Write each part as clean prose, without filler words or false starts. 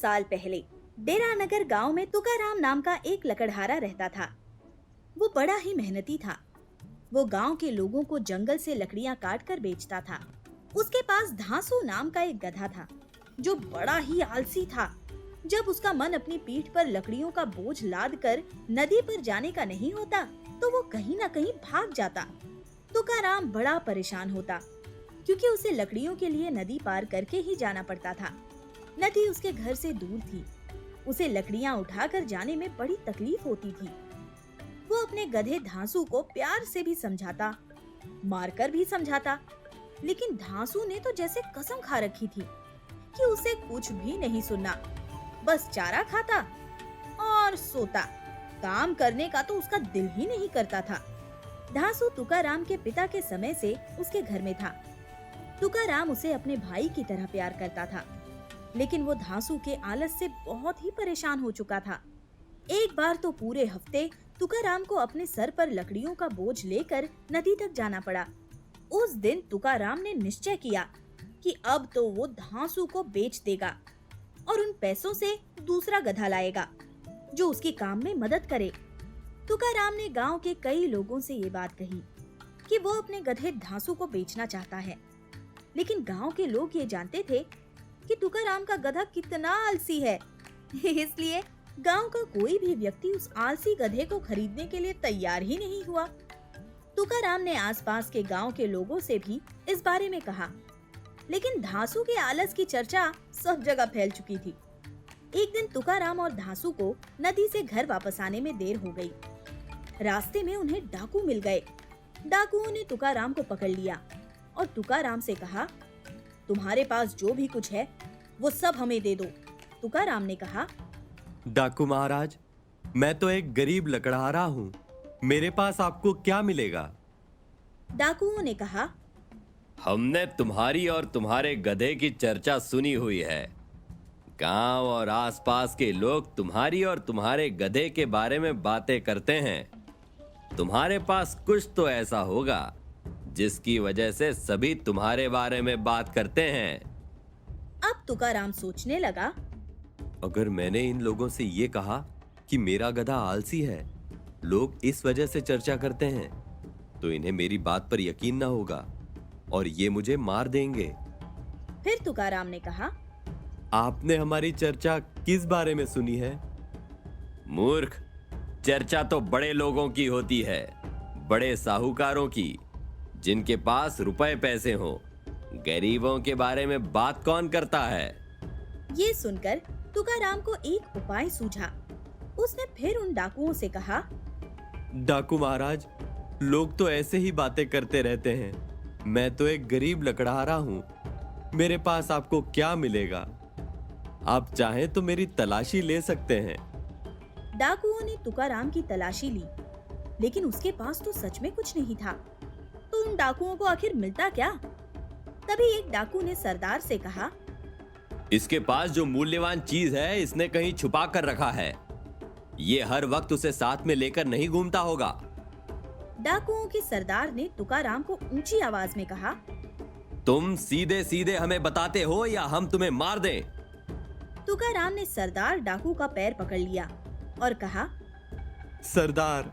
साल पहले डेरा नगर गांव में तुकाराम नाम का एक लकड़हारा रहता था। वो बड़ा ही मेहनती था। वो गांव के लोगों को जंगल से लकड़ियां काट कर बेचता था। उसके पास धांसू नाम का एक गधा था जो बड़ा ही आलसी था। जब उसका मन अपनी पीठ पर लकड़ियों का बोझ लाद कर नदी पर जाने का नहीं होता तो वो कहीं न कहीं भाग जाता। तुकाराम बड़ा परेशान होता क्योंकि उसे लकड़ियों के लिए नदी पार करके ही जाना पड़ता था। नदी उसके घर से दूर थी। उसे लकड़ियां उठाकर जाने में बड़ी तकलीफ होती थी। वो अपने गधे धांसू को प्यार से भी समझाता, मारकर भी समझाता, लेकिन धांसू ने तो जैसे कसम खा रखी थी कि उसे कुछ भी नहीं सुनना। बस चारा खाता और सोता। काम करने का तो उसका दिल ही नहीं करता था। धांसू तुकाराम के पिता के समय से उसके घर में था। तुकाराम उसे अपने भाई की तरह प्यार करता था, लेकिन वो धांसू के आलस से बहुत ही परेशान हो चुका था। एक बार तो पूरे हफ्ते तुकाराम को अपने सर पर लकड़ियों का बोझ लेकर नदी तक जाना पड़ा। उस दिन तुकाराम ने निश्चय किया कि अब तो वो धांसू को बेच देगा और उन पैसों से दूसरा गधा लाएगा जो उसके काम में मदद करे। तुकाराम ने गांव के कई लोगों से ये बात कही कि वो अपने गधे धांसू को बेचना चाहता है, लेकिन गांव के लोग ये जानते थे कि तुकाराम का गधा कितना आलसी है। इसलिए गांव का कोई भी व्यक्ति उस आलसी गधे को खरीदने के लिए तैयार ही नहीं हुआ। तुकाराम ने आसपास के गांव के लोगों से भी इस बारे में कहा, लेकिन धांसू के आलस की चर्चा सब जगह फैल चुकी थी। एक दिन तुकाराम और धांसू को नदी से घर वापस आने में देर हो गई। रास्ते में उन्हें डाकू मिल गए। डाकुओं ने तुकाराम को पकड़ लिया और तुकाराम से कहा, तुम्हारे पास जो भी कुछ है वो सब हमें दे दो। तुकाराम ने कहा, डाकू महाराज, मैं तो एक गरीब लकड़हारा हूँ, मेरे पास आपको क्या मिलेगा? डाकुओं ने कहा, हमने तुम्हारी और तुम्हारे गधे की चर्चा सुनी हुई है। गांव और आसपास के लोग तुम्हारी और तुम्हारे गधे के बारे में बातें करते हैं। तुम्हारे पास कुछ तो ऐसा होगा जिसकी वजह से सभी तुम्हारे बारे में बात करते हैं। अब तुकाराम सोचने लगा, अगर मैंने इन लोगों से ये कहा कि मेरा गधा आलसी है, लोग इस वजह से चर्चा करते हैं, तो इन्हें मेरी बात पर यकीन ना होगा और ये मुझे मार देंगे। फिर तुकाराम ने कहा, आपने हमारी चर्चा किस बारे में सुनी है? मूर्ख, चर्चा तो बड़े लोगों की होती है, बड़े साहूकारों की, जिनके पास रुपए पैसे हो। गरीबों के बारे में बात कौन करता है? ये सुनकर तुकाराम को एक उपाय सूझा। उसने फिर उन डाकुओं से कहा, डाकू महाराज, लोग तो ऐसे ही बातें करते रहते हैं। मैं तो एक गरीब लकड़हारा हूँ, मेरे पास आपको क्या मिलेगा? आप चाहें तो मेरी तलाशी ले सकते हैं। डाकुओं ने तुकाराम की तलाशी ली, लेकिन उसके पास तो सच में कुछ नहीं था। तो उन डाकुओं को आखिर मिलता क्या? तभी एक डाकू ने सरदार से कहा, इसके पास जो मूल्यवान चीज है इसने कहीं छुपा कर रखा है। ये हर वक्त उसे साथ में लेकर नहीं घूमता होगा। डाकुओं के सरदार ने तुकाराम को ऊंची आवाज में कहा, तुम सीधे सीधे हमें बताते हो या हम तुम्हें मार दें? तुकाराम ने सरदार डाकू का पैर पकड़ लिया और कहा, सरदार,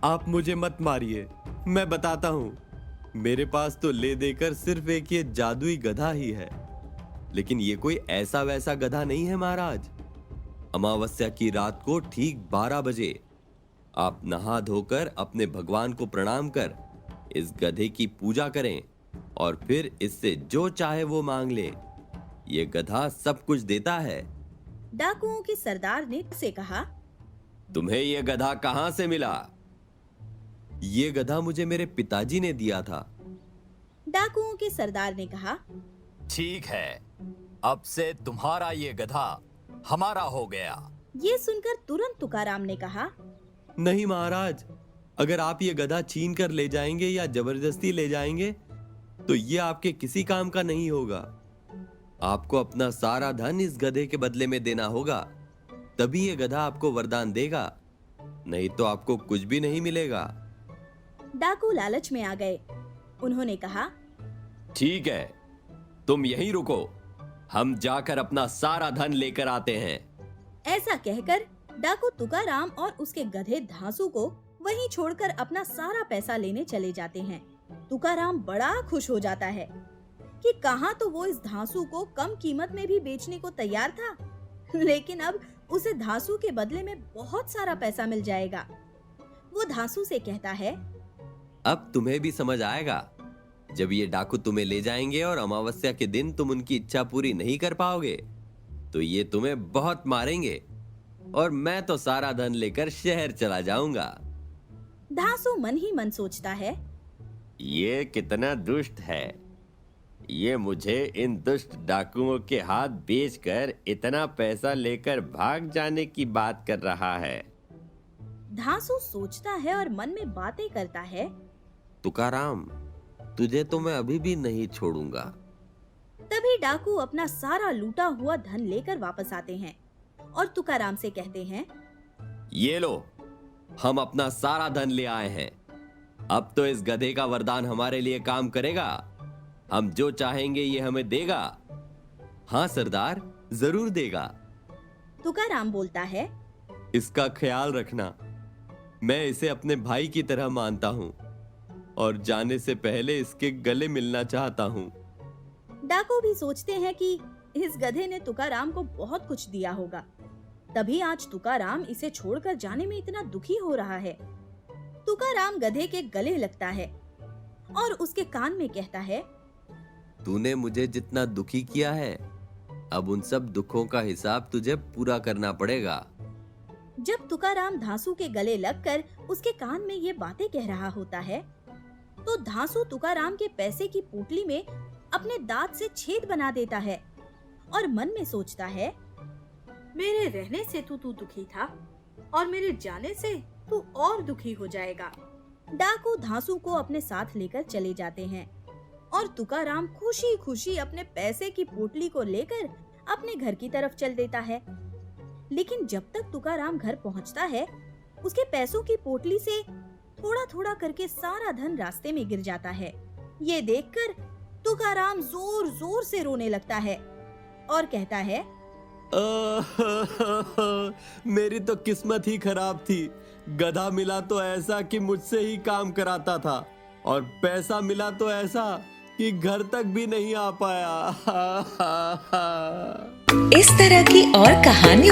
आप मुझे मत मारिए, मैं बताता हूँ। मेरे पास तो ले देकर सिर्फ एक ये जादुई गधा ही है, लेकिन ये कोई ऐसा वैसा गधा नहीं है महाराज। अमावस्या की रात को ठीक 12 बजे आप नहा धोकर अपने भगवान को प्रणाम कर इस गधे की पूजा करें और फिर इससे जो चाहे वो मांग ले। ये गधा सब कुछ देता है। डाकुओं के सरदार ने से कहा, तुम्हें ये गधा कहां से मिला? ये गधा मुझे मेरे पिताजी ने दिया था। डाकुओं के सरदार ने कहा, ठीक है, अब से तुम्हारा ये गधा हमारा हो गया। ये सुनकर तुरंत तुकाराम ने कहा, नहीं महाराज, अगर आप ये गधा छीन कर ले जाएंगे या जबरदस्ती ले जाएंगे तो ये आपके किसी काम का नहीं होगा। आपको अपना सारा धन इस गधे के बदले में देना होगा, तभी ये गधा आपको वरदान देगा, नहीं तो आपको कुछ भी नहीं मिलेगा। डाकू लालच में आ गए। उन्होंने कहा, ठीक है, तुम यहीं रुको, हम जाकर अपना सारा धन लेकर आते हैं। ऐसा कहकर डाकू तुकाराम और उसके गधे धांसू को वहीं छोड़कर अपना सारा पैसा लेने चले जाते हैं। तुकाराम बड़ा खुश हो जाता है कि कहाँ तो वो इस धांसू को कम कीमत में भी बेचने को तैयार था, लेकिन अब उसे धांसू के बदले में बहुत सारा पैसा मिल जाएगा। वो धांसू से कहता है, अब तुम्हें भी समझ आएगा। जब ये डाकू तुम्हें ले जाएंगे और अमावस्या के दिन तुम उनकी इच्छा पूरी नहीं कर पाओगे तो ये तुम्हें बहुत मारेंगे और मैं तो सारा धन लेकर शहर चला जाऊंगा। धांसू मन ही मन सोचता है, ये कितना दुष्ट है। ये मुझे इन दुष्ट डाकुओं के हाथ बेचकर इतना पैसा लेकर भाग जाने की बात कर रहा है। धांसू सोचता है और मन में बातें करता है। तुकाराम, तुझे तो मैं अभी भी नहीं छोड़ूंगा। तभी डाकू अपना सारा लूटा हुआ धन लेकर वापस आते हैं और तुकाराम से कहते हैं, ये लो, हम अपना सारा धन ले आए हैं। अब तो इस गधे का वरदान हमारे लिए काम करेगा। हम जो चाहेंगे ये हमें देगा। हाँ सरदार, जरूर देगा। तुकाराम बोलता है, इसका ख्याल रखना। मैं इसे अपने भाई की तरह मानता हूँ और जाने से पहले इसके गले मिलना चाहता हूँ। डाकू भी सोचते हैं कि इस गधे ने तुकाराम को बहुत कुछ दिया होगा, तभी आज तुकाराम इसे छोड़कर जाने में इतना दुखी हो रहा है। तुकाराम गधे के गले लगता है और उसके कान में कहता है, तूने मुझे जितना दुखी किया है, अब उन सब दुखों का हिसाब तुझे पूरा करना पड़ेगा। जब तुकाराम धांसू के गले लगकर उसके कान में ये बातें कह रहा होता है, तो धांसू तुकाराम के पैसे की पोटली में अपने दांत से छेद बना देता है और मन में सोचता है, मेरे रहने से तू दुखी था और मेरे जाने से तू और दुखी हो जाएगा। डाकू धांसू को अपने साथ लेकर चले जाते हैं और तुकाराम खुशी खुशी अपने पैसे की पोटली को लेकर अपने घर की तरफ चल देता है। लेकिन जब तक तुकाराम घर पहुंचता है, उसके पैसों की पोटली से थोड़ा थोड़ा करके सारा धन रास्ते में गिर जाता है। ये देखकर तुकाराम जोर जोर से रोने लगता है और कहता है, मेरी तो किस्मत ही खराब थी। गधा मिला तो ऐसा कि मुझसे ही काम कराता था और पैसा मिला तो ऐसा कि घर तक भी नहीं आ पाया। इस तरह की और कहानियों